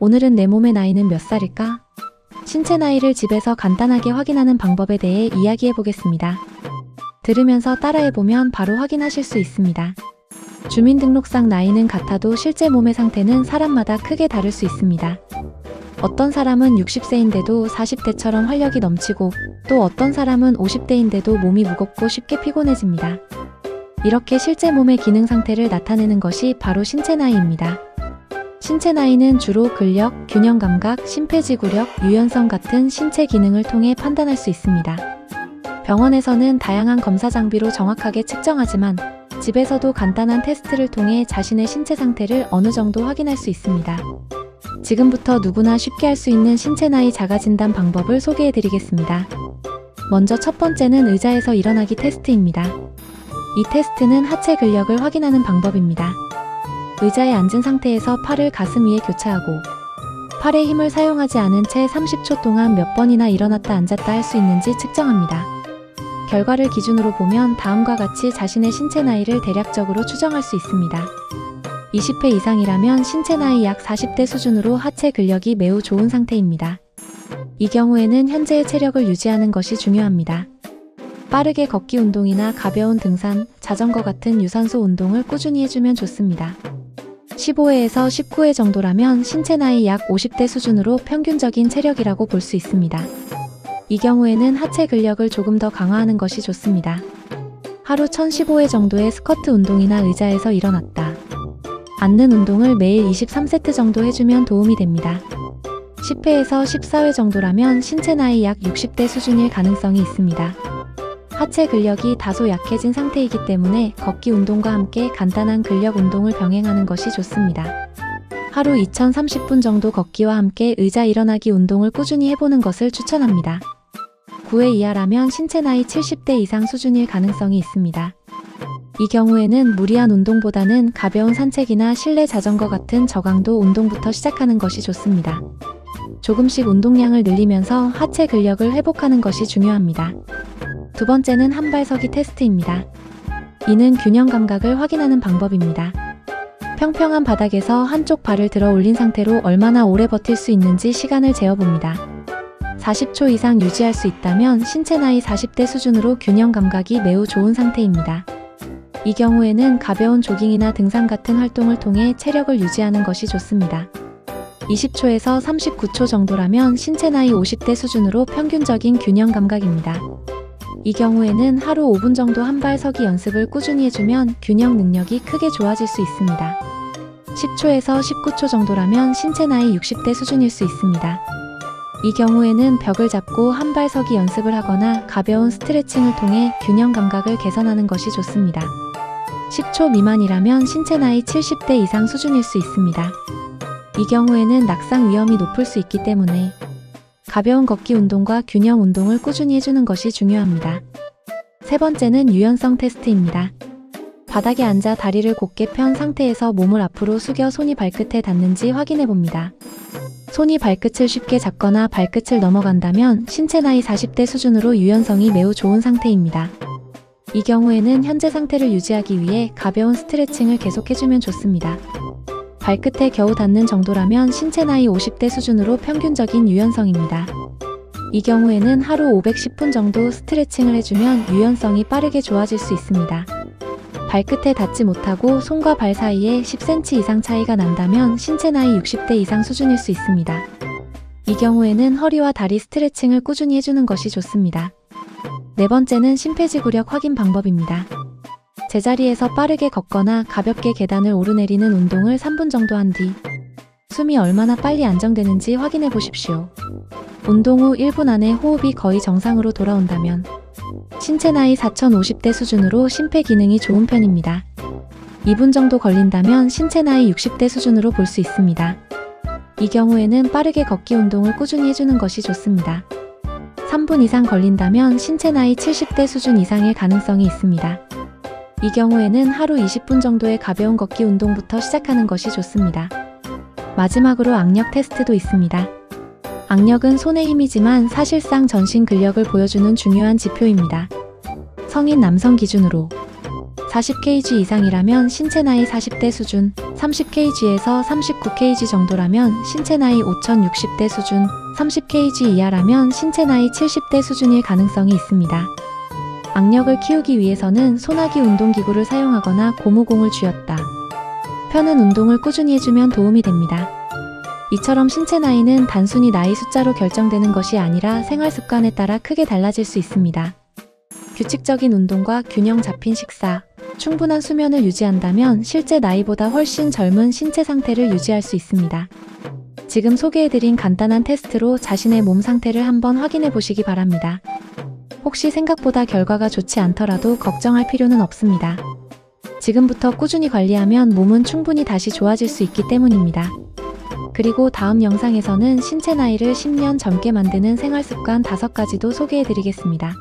오늘은 내 몸의 나이는 몇 살일까? 신체 나이를 집에서 간단하게 확인하는 방법에 대해 이야기해 보겠습니다. 들으면서 따라해보면 바로 확인하실 수 있습니다. 주민등록상 나이는 같아도 실제 몸의 상태는 사람마다 크게 다를 수 있습니다. 어떤 사람은 60세인데도 40대처럼 활력이 넘치고 또 어떤 사람은 50대인데도 몸이 무겁고 쉽게 피곤해집니다. 이렇게 실제 몸의 기능 상태를 나타내는 것이 바로 신체 나이입니다. 신체 나이는 주로 근력, 균형 감각, 심폐지구력, 유연성 같은 신체 기능을 통해 판단할 수 있습니다. 병원에서는 다양한 검사 장비로 정확하게 측정하지만 집에서도 간단한 테스트를 통해 자신의 신체 상태를 어느 정도 확인할 수 있습니다. 지금부터 누구나 쉽게 할 수 있는 신체 나이 자가진단 방법을 소개해 드리겠습니다. 먼저 첫 번째는 의자에서 일어나기 테스트입니다. 이 테스트는 하체 근력을 확인하는 방법입니다. 의자에 앉은 상태에서 팔을 가슴 위에 교차하고 팔에 힘을 사용하지 않은 채 30초 동안 몇 번이나 일어났다 앉았다 할 수 있는지 측정합니다. 결과를 기준으로 보면 다음과 같이 자신의 신체 나이를 대략적으로 추정할 수 있습니다. 20회 이상이라면 신체 나이 약 40대 수준으로 하체 근력이 매우 좋은 상태입니다. 이 경우에는 현재의 체력을 유지하는 것이 중요합니다. 빠르게 걷기 운동이나 가벼운 등산, 자전거 같은 유산소 운동을 꾸준히 해주면 좋습니다. 15회에서 19회 정도라면 신체 나이 약 50대 수준으로 평균적인 체력이라고 볼 수 있습니다. 이 경우에는 하체 근력을 조금 더 강화하는 것이 좋습니다. 하루 1015회 정도의 스쿼트 운동이나 의자에서 일어났다 앉는 운동을 매일 23세트 정도 해주면 도움이 됩니다. 10회에서 14회 정도라면 신체 나이 약 60대 수준일 가능성이 있습니다. 하체 근력이 다소 약해진 상태이기 때문에 걷기 운동과 함께 간단한 근력 운동을 병행하는 것이 좋습니다. 하루 2030분 정도 걷기와 함께 의자 일어나기 운동을 꾸준히 해보는 것을 추천합니다. 9회 이하라면 신체 나이 70대 이상 수준일 가능성이 있습니다. 이 경우에는 무리한 운동보다는 가벼운 산책이나 실내 자전거 같은 저강도 운동부터 시작하는 것이 좋습니다. 조금씩 운동량을 늘리면서 하체 근력을 회복하는 것이 중요합니다. 두 번째는 한발서기 테스트입니다. 이는 균형 감각을 확인하는 방법입니다. 평평한 바닥에서 한쪽 발을 들어 올린 상태로 얼마나 오래 버틸 수 있는지 시간을 재어봅니다. 40초 이상 유지할 수 있다면 신체 나이 40대 수준으로 균형 감각이 매우 좋은 상태입니다. 이 경우에는 가벼운 조깅이나 등산 같은 활동을 통해 체력을 유지하는 것이 좋습니다. 20초에서 39초 정도라면 신체 나이 50대 수준으로 평균적인 균형 감각입니다. 이 경우에는 하루 5분 정도 한발 서기 연습을 꾸준히 해주면 균형 능력이 크게 좋아질 수 있습니다. 10초에서 19초 정도라면 신체 나이 60대 수준일 수 있습니다. 이 경우에는 벽을 잡고 한발 서기 연습을 하거나 가벼운 스트레칭을 통해 균형 감각을 개선하는 것이 좋습니다. 10초 미만이라면 신체 나이 70대 이상 수준일 수 있습니다. 이 경우에는 낙상 위험이 높을 수 있기 때문에 가벼운 걷기 운동과 균형 운동을 꾸준히 해주는 것이 중요합니다. 세 번째는 유연성 테스트입니다. 바닥에 앉아 다리를 곧게 편 상태에서 몸을 앞으로 숙여 손이 발끝에 닿는지 확인해 봅니다. 손이 발끝을 쉽게 잡거나 발끝을 넘어간다면 신체 나이 40대 수준으로 유연성이 매우 좋은 상태입니다. 이 경우에는 현재 상태를 유지하기 위해 가벼운 스트레칭을 계속해주면 좋습니다. 발끝에 겨우 닿는 정도라면 신체 나이 50대 수준으로 평균적인 유연성입니다. 이 경우에는 하루 510분 정도 스트레칭을 해주면 유연성이 빠르게 좋아질 수 있습니다. 발끝에 닿지 못하고 손과 발 사이에 10cm 이상 차이가 난다면 신체 나이 60대 이상 수준일 수 있습니다. 이 경우에는 허리와 다리 스트레칭을 꾸준히 해주는 것이 좋습니다. 네 번째는 심폐지구력 확인 방법입니다. 제자리에서 빠르게 걷거나 가볍게 계단을 오르내리는 운동을 3분 정도 한 뒤 숨이 얼마나 빨리 안정되는지 확인해 보십시오. 운동 후 1분 안에 호흡이 거의 정상으로 돌아온다면 신체 나이 4050대 수준으로 심폐 기능이 좋은 편입니다. 2분 정도 걸린다면 신체 나이 60대 수준으로 볼 수 있습니다. 이 경우에는 빠르게 걷기 운동을 꾸준히 해주는 것이 좋습니다. 3분 이상 걸린다면 신체 나이 70대 수준 이상일 가능성이 있습니다. 이 경우에는 하루 20분 정도의 가벼운 걷기 운동부터 시작하는 것이 좋습니다. 마지막으로 악력 테스트도 있습니다. 악력은 손의 힘이지만 사실상 전신 근력을 보여주는 중요한 지표입니다. 성인 남성 기준으로 40kg 이상이라면 신체 나이 40대 수준, 30kg에서 39kg 정도라면 신체 나이 5060대 수준, 30kg 이하라면 신체 나이 70대 수준일 가능성이 있습니다. 악력을 키우기 위해서는 손아귀 운동기구를 사용하거나 고무공을 쥐었다 펴는 운동을 꾸준히 해주면 도움이 됩니다. 이처럼 신체 나이는 단순히 나이 숫자로 결정되는 것이 아니라 생활 습관에 따라 크게 달라질 수 있습니다. 규칙적인 운동과 균형 잡힌 식사, 충분한 수면을 유지한다면 실제 나이보다 훨씬 젊은 신체 상태를 유지할 수 있습니다. 지금 소개해드린 간단한 테스트로 자신의 몸 상태를 한번 확인해 보시기 바랍니다. 혹시 생각보다 결과가 좋지 않더라도 걱정할 필요는 없습니다. 지금부터 꾸준히 관리하면 몸은 충분히 다시 좋아질 수 있기 때문입니다. 그리고 다음 영상에서는 신체 나이를 10년 젊게 만드는 생활습관 5가지도 소개해드리겠습니다.